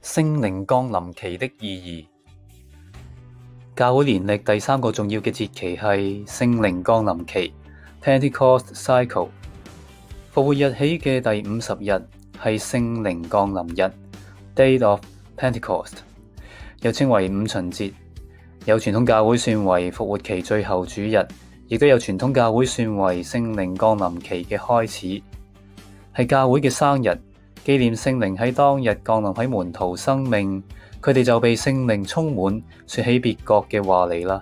聖靈降臨期的意義。教會年曆第三個重要嘅節期係聖靈降臨期 （Pentecost Cycle）。復活日起嘅第50日係聖靈降臨日 （Day of Pentecost），又稱為五旬節。有傳統教會算為復活期最後主日，亦都有傳統教會算為聖靈降臨期嘅開始，係教會嘅生日。紀念聖靈喺當日降臨喺門徒生命，佢哋就被聖靈充滿，說起別國嘅話嚟啦。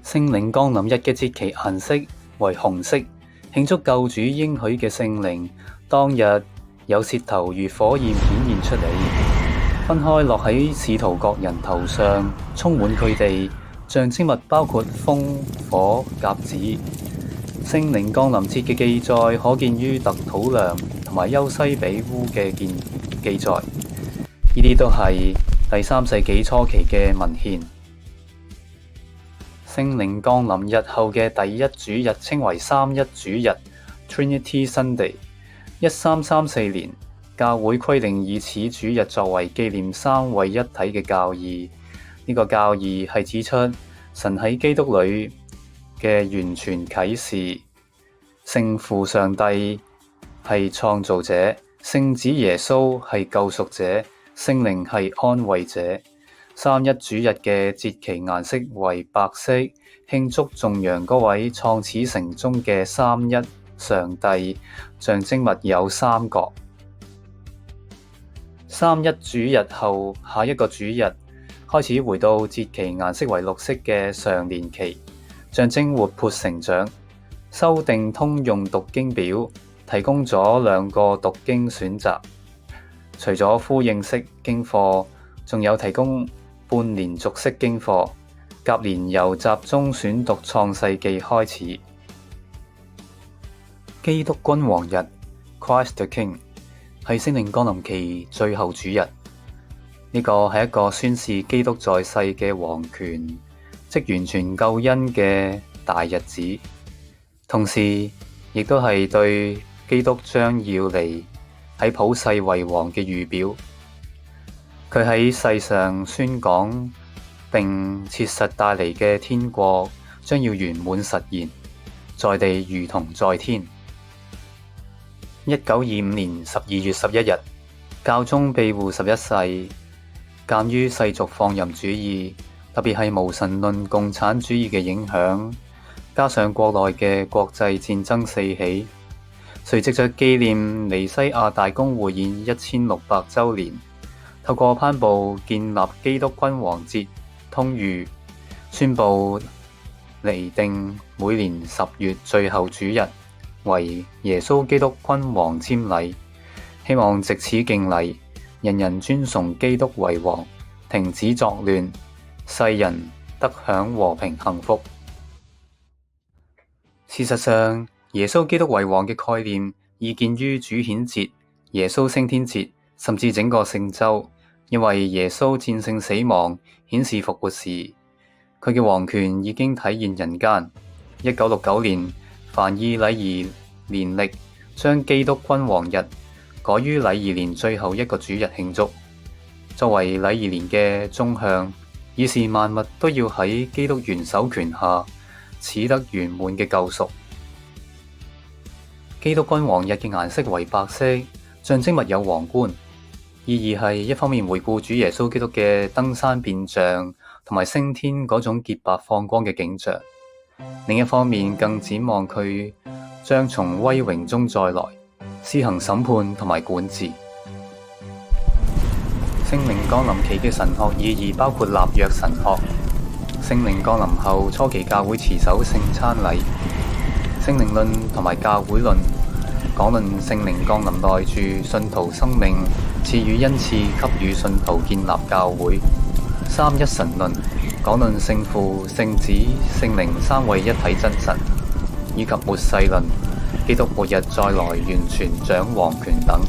聖靈降臨日嘅節期顏色為紅色，慶祝救主應許嘅聖靈。當日有舌頭如火焰顯現出嚟，分開落喺使徒各人頭上，充滿佢哋。象徵物包括風、火、鴿子。聖靈降臨節嘅記載可見於特土良同埋優西比烏嘅記載，呢啲都係第3世紀初期嘅文獻。聖靈降臨日後嘅第一主日稱為三一主日 （Trinity Sunday）。1334年，教會規定以此主日作為紀念三位一體嘅教義。呢個教義係指出神喺基督裏嘅完全啟示，聖父上帝係創造者，聖子耶穌係救贖者，聖靈係安慰者。三一主日嘅節期顏色為白色，慶祝頌揚嗰位創始成終嘅三一上帝，象徵物有三角。三一主日後，下一個主日開始回到節期顏色為綠色嘅常年期，象徵活潑成長。修訂通用讀經表提供咗2個讀經選擇，除咗呼應式經課，仲有提供半連續式經課。甲年由集中選讀創世記開始。基督君王日 （Christ the King） 係聖靈降臨期最後主日。呢個係一個宣示基督在世嘅王權，即完全救恩嘅大日子，同時亦都係對基督將要嚟喺普世為王嘅預表。佢喺世上宣講並切實帶嚟嘅天國將要圓滿實現，在地如同在天。1925年12月11日，教宗庇護11世鑒於世俗放任主義，特別係無神論共產主義嘅影響，加上國內嘅國際戰爭四起，隨藉着紀念尼西亞大公會議1600週年，透過頒布建立基督君王節通諭，宣布釐定每年10月最後主日為耶穌基督君王瞻禮，希望藉此敬禮，人人尊崇基督為王，停止作亂，世人得享和平幸福。事實上，耶穌基督為王嘅概念已見於主顯節、耶穌升天節，甚至整個聖週。因為耶穌戰勝死亡，顯示復活時，佢嘅王權已經體現人間。1969年，梵意禮儀年曆將基督君王日改於禮儀年最後一個主日慶祝，作為禮儀年嘅終向，以示萬物都要喺基督元首權下，始得圓滿嘅救贖。基督君王日嘅顏色為白色，象徵物有皇冠，意義係一方面回顧主耶穌基督嘅登山變像同埋升天嗰種潔白放光嘅景象，另一方面更展望佢將從威榮中再來，施行審判同埋管治。聖靈降臨期嘅神學意義包括立約神學。聖靈降臨後，初期教會持守聖餐禮。聖靈論同埋教會論講論聖靈降臨內住信徒生命，賜予恩賜，給予信徒建立教會。三一神論講論聖父、聖子、聖靈三位一體真神，以及末世論，基督末日再來完全掌王權等。